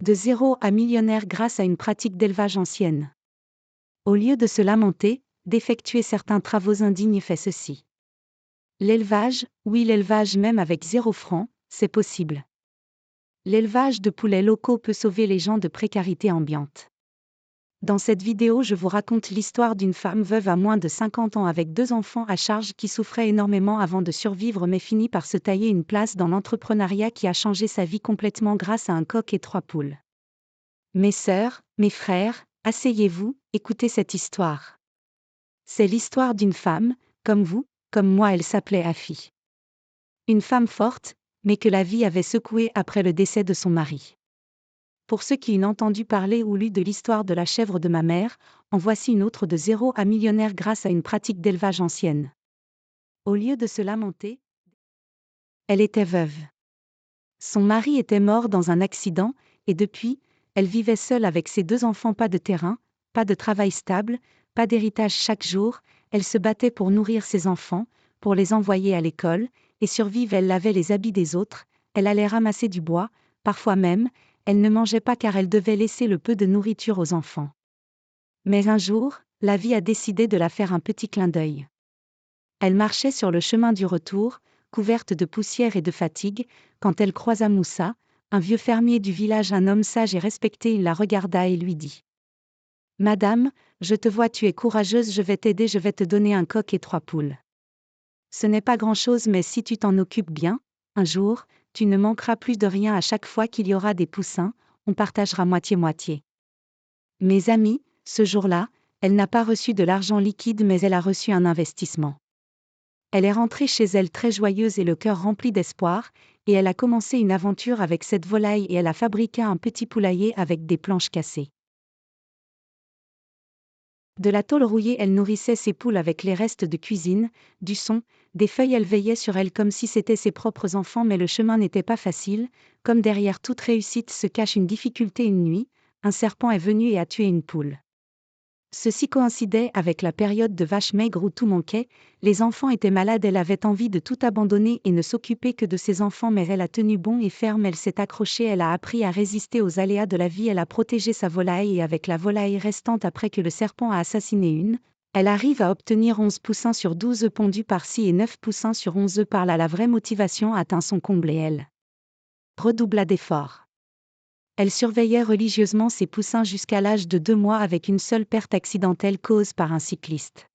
De zéro à millionnaire grâce à une pratique d'élevage ancienne. Au lieu de se lamenter, d'effectuer certains travaux indignes fait ceci. L'élevage, oui l'élevage même avec 0 francs, c'est possible. L'élevage de poulets locaux peut sauver les gens de précarité ambiante. Dans cette vidéo, je vous raconte l'histoire d'une femme veuve à moins de 50 ans avec 2 enfants à charge qui souffrait énormément avant de survivre mais finit par se tailler une place dans l'entrepreneuriat qui a changé sa vie complètement grâce à un coq et 3 poules. Mes sœurs, mes frères, asseyez-vous, écoutez cette histoire. C'est l'histoire d'une femme, comme vous, comme moi, elle s'appelait Afi. Une femme forte, mais que la vie avait secouée après le décès de son mari. Pour ceux qui n'ont entendu parler ou lu de l'histoire de la chèvre de ma mère, en voici une autre de zéro à millionnaire grâce à une pratique d'élevage ancienne. Au lieu de se lamenter, elle était veuve. Son mari était mort dans un accident, et depuis, elle vivait seule avec ses 2 enfants, pas de terrain, pas de travail stable, pas d'héritage chaque jour, elle se battait pour nourrir ses enfants, pour les envoyer à l'école, et survivre elle lavait les habits des autres, elle allait ramasser du bois, parfois même, elle ne mangeait pas car elle devait laisser le peu de nourriture aux enfants. Mais un jour, la vie a décidé de la faire un petit clin d'œil. Elle marchait sur le chemin du retour, couverte de poussière et de fatigue, quand elle croisa Moussa, un vieux fermier du village, un homme sage et respecté. Il la regarda et lui dit : « Madame, je te vois, tu es courageuse, je vais t'aider, je vais te donner un coq et 3 poules. Ce n'est pas grand-chose mais si tu t'en occupes bien, un jour, tu ne manqueras plus de rien à chaque fois qu'il y aura des poussins, on partagera moitié-moitié. » Mes amis, ce jour-là, elle n'a pas reçu de l'argent liquide mais elle a reçu un investissement. Elle est rentrée chez elle très joyeuse et le cœur rempli d'espoir, et elle a commencé une aventure avec cette volaille et elle a fabriqué un petit poulailler avec des planches cassées. De la tôle rouillée, elle nourrissait ses poules avec les restes de cuisine, du son, des feuilles. Elle veillait sur elles comme si c'étaient ses propres enfants, mais le chemin n'était pas facile, comme derrière toute réussite se cache une difficulté. Une nuit, un serpent est venu et a tué une poule. Ceci coïncidait avec la période de vache maigre où tout manquait, les enfants étaient malades, elle avait envie de tout abandonner et ne s'occuper que de ses enfants, mais elle a tenu bon et ferme, elle s'est accrochée, elle a appris à résister aux aléas de la vie, elle a protégé sa volaille et avec la volaille restante après que le serpent a assassiné une, elle arrive à obtenir 11 poussins sur 12 œufs pondus par-ci et 9 poussins sur 11 œufs par là. La vraie motivation atteint son comble et elle redoubla d'efforts. Elle surveillait religieusement ses poussins jusqu'à l'âge de 2 mois avec une seule perte accidentelle causée par un cycliste.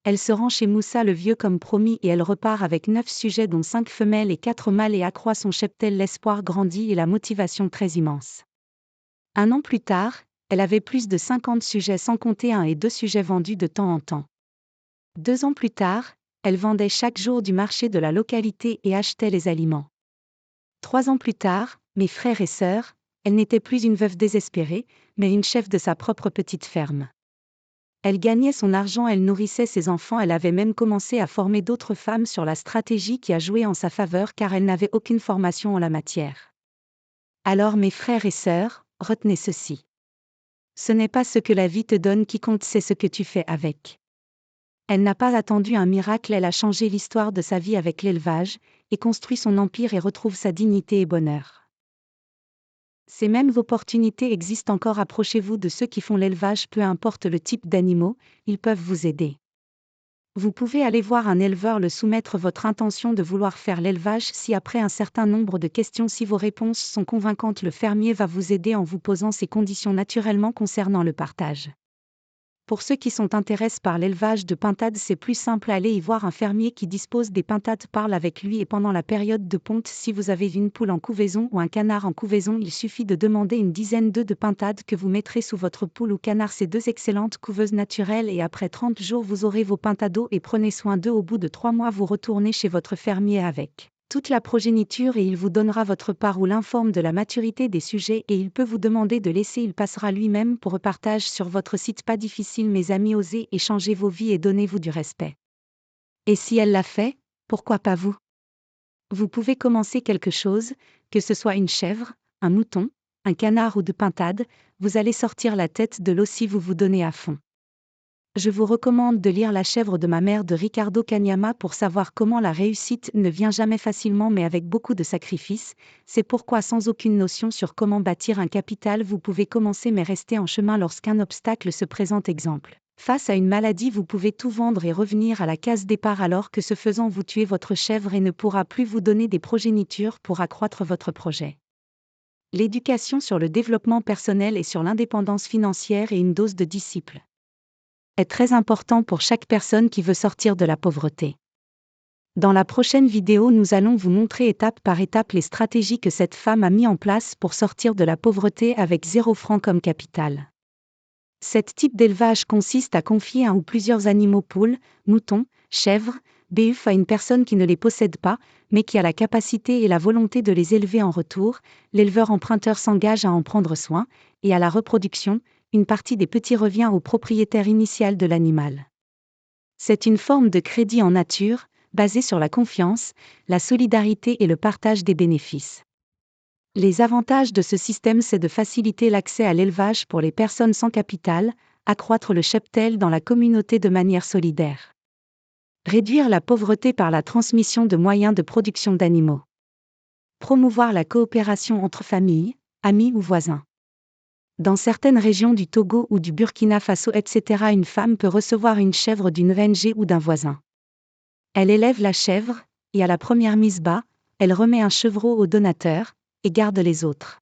Elle se rend chez Moussa le vieux comme promis et elle repart avec 9 sujets dont 5 femelles et 4 mâles et accroît son cheptel. L'espoir grandit et la motivation très immense. 1 an plus tard, elle avait plus de 50 sujets sans compter 1 et 2 sujets vendus de temps en temps. 2 ans plus tard, elle vendait chaque jour du marché de la localité et achetait les aliments. 3 ans plus tard, mes frères et sœurs, elle n'était plus une veuve désespérée, mais une chef de sa propre petite ferme. Elle gagnait son argent, elle nourrissait ses enfants, elle avait même commencé à former d'autres femmes sur la stratégie qui a joué en sa faveur car elle n'avait aucune formation en la matière. Alors mes frères et sœurs, retenez ceci. Ce n'est pas ce que la vie te donne qui compte, c'est ce que tu fais avec. Elle n'a pas attendu un miracle, elle a changé l'histoire de sa vie avec l'élevage, et construit son empire et retrouve sa dignité et bonheur. Ces mêmes opportunités existent encore, approchez-vous de ceux qui font l'élevage, peu importe le type d'animaux, ils peuvent vous aider. Vous pouvez aller voir un éleveur, le soumettre votre intention de vouloir faire l'élevage. Si après un certain nombre de questions, si vos réponses sont convaincantes, le fermier va vous aider en vous posant ces conditions naturellement concernant le partage. Pour ceux qui sont intéressés par l'élevage de pintades, c'est plus simple, allez y voir un fermier qui dispose des pintades, parle avec lui et pendant la période de ponte, si vous avez une poule en couvaison ou un canard en couvaison, il suffit de demander une dizaine d'œufs de pintades que vous mettrez sous votre poule ou canard, ces 2 excellentes couveuses naturelles, et après 30 jours vous aurez vos pintados et prenez soin d'eux. Au bout de 3 mois vous retournez chez votre fermier avec toute la progéniture et il vous donnera votre part ou l'informe de la maturité des sujets et il peut vous demander de laisser, il passera lui-même pour repartage sur votre site. Pas difficile mes amis, osez échanger vos vies et donnez-vous du respect. Et si elle l'a fait, pourquoi pas vous ? Vous pouvez commencer quelque chose, que ce soit une chèvre, un mouton, un canard ou de pintade, vous allez sortir la tête de l'eau si vous vous donnez à fond. Je vous recommande de lire La chèvre de ma mère de Ricardo Kanyama pour savoir comment la réussite ne vient jamais facilement mais avec beaucoup de sacrifices. C'est pourquoi sans aucune notion sur comment bâtir un capital vous pouvez commencer mais rester en chemin lorsqu'un obstacle se présente. Exemple. Face à une maladie vous pouvez tout vendre et revenir à la case départ alors que ce faisant vous tuez votre chèvre et ne pourra plus vous donner des progénitures pour accroître votre projet. L'éducation sur le développement personnel et sur l'indépendance financière et une dose de disciple est très important pour chaque personne qui veut sortir de la pauvreté. Dans la prochaine vidéo, nous allons vous montrer étape par étape les stratégies que cette femme a mis en place pour sortir de la pauvreté avec 0 francs comme capital. Cet type d'élevage consiste à confier un ou plusieurs animaux poules, moutons, chèvres, bœufs à une personne qui ne les possède pas, mais qui a la capacité et la volonté de les élever en retour. L'éleveur emprunteur s'engage à en prendre soin, et à la reproduction, une partie des petits revient au propriétaire initial de l'animal. C'est une forme de crédit en nature, basée sur la confiance, la solidarité et le partage des bénéfices. Les avantages de ce système, c'est de faciliter l'accès à l'élevage pour les personnes sans capital, accroître le cheptel dans la communauté de manière solidaire. Réduire la pauvreté par la transmission de moyens de production d'animaux. Promouvoir la coopération entre familles, amis ou voisins. Dans certaines régions du Togo ou du Burkina Faso, etc., une femme peut recevoir une chèvre d'une ONG ou d'un voisin. Elle élève la chèvre, et à la première mise bas, elle remet un chevreau au donateur, et garde les autres.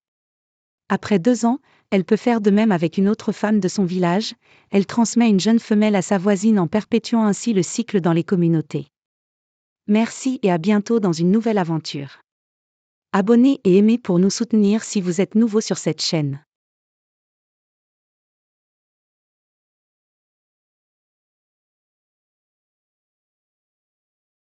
Après 2 ans, elle peut faire de même avec une autre femme de son village, elle transmet une jeune femelle à sa voisine en perpétuant ainsi le cycle dans les communautés. Merci et à bientôt dans une nouvelle aventure. Abonnez et aimez pour nous soutenir si vous êtes nouveau sur cette chaîne.